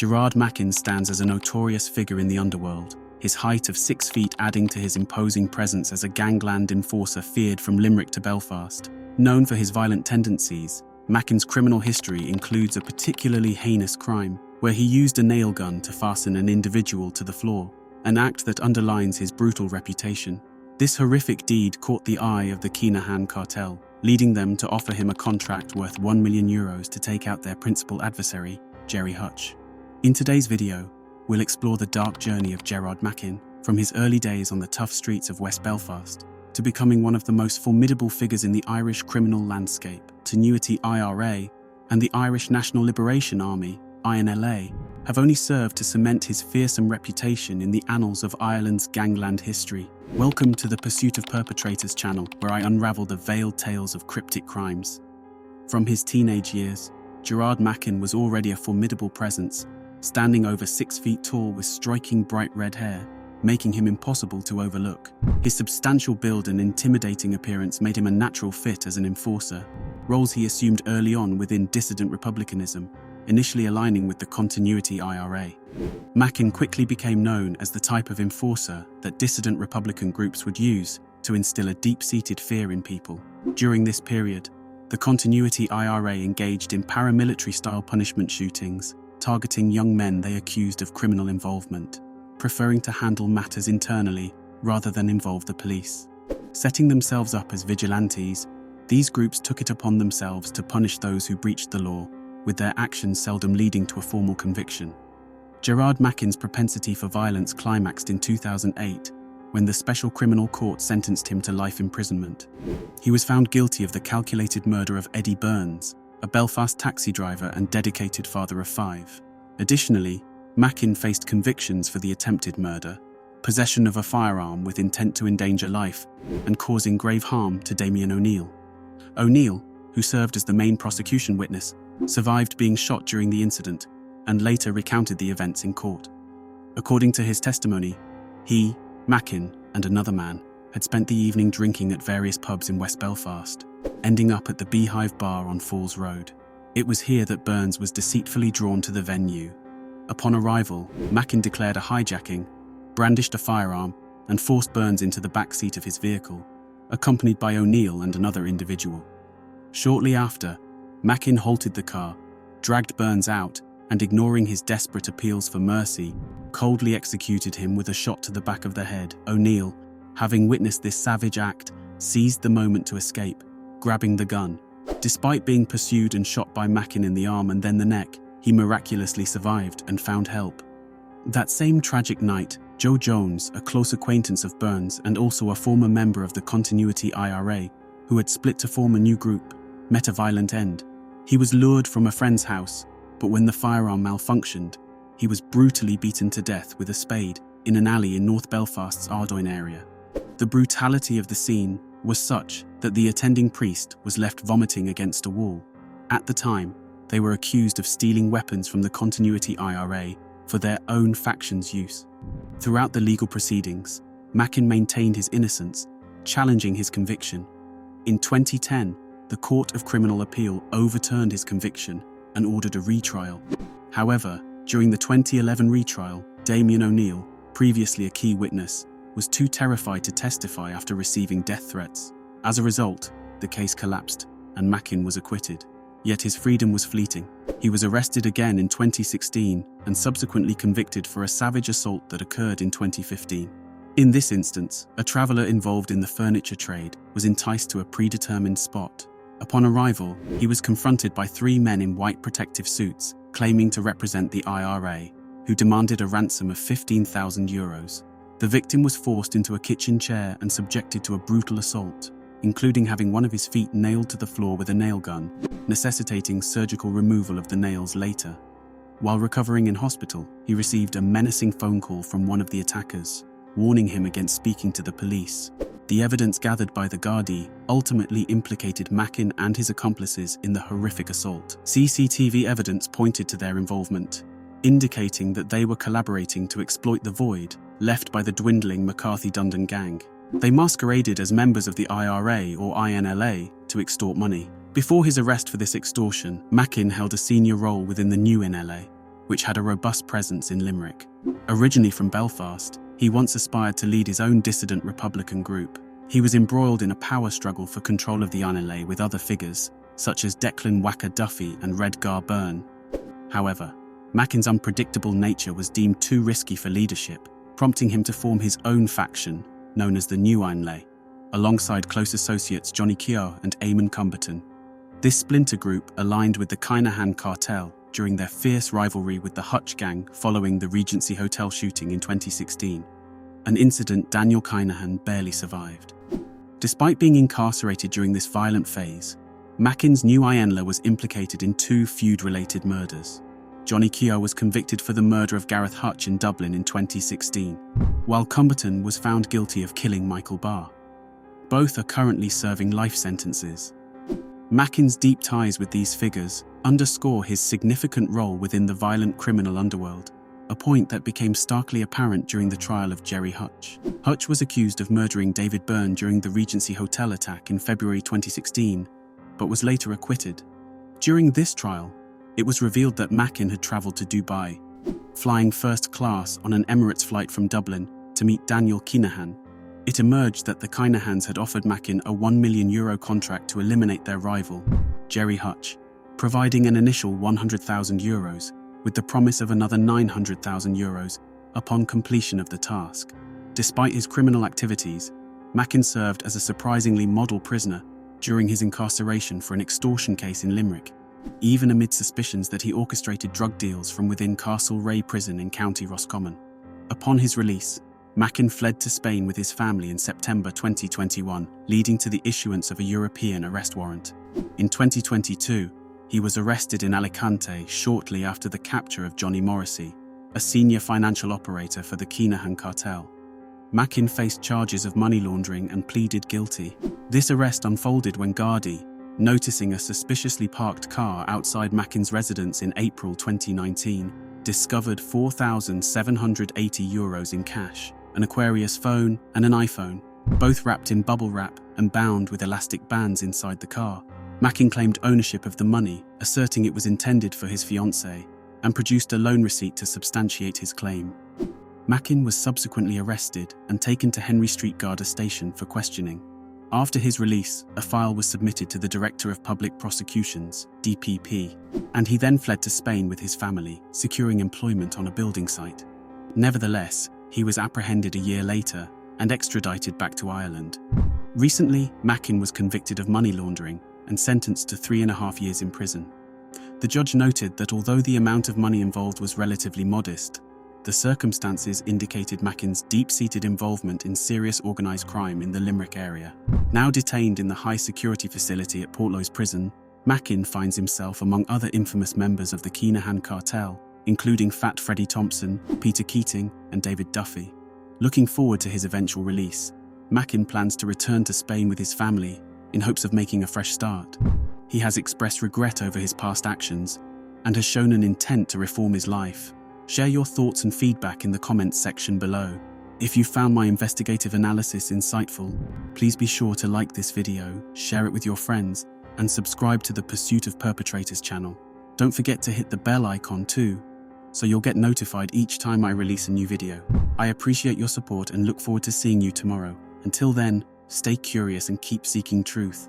Gerard Mackin stands as a notorious figure in the underworld, his height of 6 feet adding to his imposing presence as a gangland enforcer feared from Limerick to Belfast. Known for his violent tendencies, Mackin's criminal history includes a particularly heinous crime, where he used a nail gun to fasten an individual to the floor, an act that underlines his brutal reputation. This horrific deed caught the eye of the Kinahan cartel, leading them to offer him a contract worth €1 million to take out their principal adversary, Gerry Hutch. In today's video, we'll explore the dark journey of Gerard Mackin, from his early days on the tough streets of West Belfast to becoming one of the most formidable figures in the Irish criminal landscape. Tenuity IRA and the Irish National Liberation Army, INLA, have only served to cement his fearsome reputation in the annals of Ireland's gangland history. Welcome to the Pursuit of Perpetrators channel, where I unravel the veiled tales of cryptic crimes. From his teenage years, Gerard Mackin was already a formidable presence, standing over 6 feet tall with striking bright red hair, making him impossible to overlook. His substantial build and intimidating appearance made him a natural fit as an enforcer, roles he assumed early on within dissident republicanism, initially aligning with the Continuity IRA. Mackin quickly became known as the type of enforcer that dissident Republican groups would use to instill a deep-seated fear in people. During this period, the Continuity IRA engaged in paramilitary-style punishment shootings, targeting young men they accused of criminal involvement, preferring to handle matters internally rather than involve the police. Setting themselves up as vigilantes, these groups took it upon themselves to punish those who breached the law, with their actions seldom leading to a formal conviction. Gerard Mackin's propensity for violence climaxed in 2008, when the Special Criminal Court sentenced him to life imprisonment. He was found guilty of the calculated murder of Eddie Burns, a Belfast taxi driver and dedicated father of 5. Additionally, Mackin faced convictions for the attempted murder, possession of a firearm with intent to endanger life, and causing grave harm to Damien O'Neill. O'Neill, who served as the main prosecution witness, survived being shot during the incident and later recounted the events in court. According to his testimony, he, Mackin, and another man had spent the evening drinking at various pubs in West Belfast, ending up at the Beehive Bar on Falls Road. It was here that Burns was deceitfully drawn to the venue. Upon arrival, Mackin declared a hijacking, brandished a firearm, and forced Burns into the back seat of his vehicle, accompanied by O'Neill and another individual. Shortly after, Mackin halted the car, dragged Burns out, and ignoring his desperate appeals for mercy, coldly executed him with a shot to the back of the head. O'Neill, having witnessed this savage act, seized the moment to escape, grabbing the gun. Despite being pursued and shot by Mackin in the arm and then the neck, he miraculously survived and found help. That same tragic night, Joe Jones, a close acquaintance of Burns and also a former member of the Continuity IRA, who had split to form a new group, met a violent end. He was lured from a friend's house, but when the firearm malfunctioned, he was brutally beaten to death with a spade in an alley in North Belfast's Ardoyne area. The brutality of the scene was such that the attending priest was left vomiting against a wall. At the time, they were accused of stealing weapons from the Continuity IRA for their own faction's use. Throughout the legal proceedings, Mackin maintained his innocence, challenging his conviction. In 2010, the Court of Criminal Appeal overturned his conviction and ordered a retrial. However, during the 2011 retrial, Damien O'Neill, previously a key witness, was too terrified to testify after receiving death threats. As a result, the case collapsed and Mackin was acquitted. Yet his freedom was fleeting. He was arrested again in 2016 and subsequently convicted for a savage assault that occurred in 2015. In this instance, a traveller involved in the furniture trade was enticed to a predetermined spot. Upon arrival, he was confronted by 3 men in white protective suits, claiming to represent the IRA, who demanded a ransom of €15,000. The victim was forced into a kitchen chair and subjected to a brutal assault, including having one of his feet nailed to the floor with a nail gun, necessitating surgical removal of the nails later. While recovering in hospital, he received a menacing phone call from one of the attackers, warning him against speaking to the police. The evidence gathered by the Gardaí ultimately implicated Mackin and his accomplices in the horrific assault. CCTV evidence pointed to their involvement, indicating that they were collaborating to exploit the void left by the dwindling McCarthy-Dundon gang. They masqueraded as members of the IRA or INLA to extort money. Before his arrest for this extortion, Mackin held a senior role within the new NLA, which had a robust presence in Limerick. Originally from Belfast, he once aspired to lead his own dissident Republican group. He was embroiled in a power struggle for control of the Annalee with other figures, such as Declan Whacker Duffy and Redgar Byrne. However, Mackin's unpredictable nature was deemed too risky for leadership, prompting him to form his own faction, known as the New Annalee, alongside close associates Johnny Keogh and Eamon Cumberton. This splinter group aligned with the Kinahan cartel during their fierce rivalry with the Hutch gang following the Regency Hotel shooting in 2016, an incident Daniel Kinahan barely survived. Despite being incarcerated during this violent phase, Mackin's New Annalee was implicated in 2 feud-related murders. Johnny Keogh was convicted for the murder of Gareth Hutch in Dublin in 2016, while Cumberton was found guilty of killing Michael Barr. Both are currently serving life sentences. Mackin's deep ties with these figures underscore his significant role within the violent criminal underworld, a point that became starkly apparent during the trial of Gerry Hutch. Hutch was accused of murdering David Byrne during the Regency Hotel attack in February 2016, but was later acquitted. During this trial, it was revealed that Mackin had travelled to Dubai, flying first class on an Emirates flight from Dublin to meet Daniel Kinahan. It emerged that the Kinahans had offered Mackin a €1 million contract to eliminate their rival, Gerry Hutch, providing an initial €100,000 with the promise of another €900,000 upon completion of the task. Despite his criminal activities, Mackin served as a surprisingly model prisoner during his incarceration for an extortion case in Limerick, even amid suspicions that he orchestrated drug deals from within Castlereagh prison in County Roscommon. Upon his release, Mackin fled to Spain with his family in September 2021, leading to the issuance of a European arrest warrant. In 2022, he was arrested in Alicante shortly after the capture of Johnny Morrissey, a senior financial operator for the Kinahan cartel. Mackin faced charges of money laundering and pleaded guilty. This arrest unfolded when Gardaí, noticing a suspiciously parked car outside Mackin's residence in April 2019, discovered €4,780 in cash, an Aquarius phone and an iPhone, both wrapped in bubble wrap and bound with elastic bands inside the car. Mackin claimed ownership of the money, asserting it was intended for his fiancée, and produced a loan receipt to substantiate his claim. Mackin was subsequently arrested and taken to Henry Street Garda Station for questioning. After his release, a file was submitted to the Director of Public Prosecutions, DPP, and he then fled to Spain with his family, securing employment on a building site. Nevertheless, he was apprehended a year later and extradited back to Ireland. Recently, Mackin was convicted of money laundering and sentenced to 3.5 years in prison. The judge noted that although the amount of money involved was relatively modest, the circumstances indicated Mackin's deep-seated involvement in serious organised crime in the Limerick area. Now detained in the high-security facility at Portloe's prison, Mackin finds himself among other infamous members of the Kinahan cartel, including Fat Freddie Thompson, Peter Keating, and David Duffy. Looking forward to his eventual release, Mackin plans to return to Spain with his family in hopes of making a fresh start. He has expressed regret over his past actions and has shown an intent to reform his life. Share your thoughts and feedback in the comments section below. If you found my investigative analysis insightful, please be sure to like this video, share it with your friends, and subscribe to the Pursuit of Perpetrators channel. Don't forget to hit the bell icon too, so you'll get notified each time I release a new video. I appreciate your support and look forward to seeing you tomorrow. Until then, stay curious and keep seeking truth.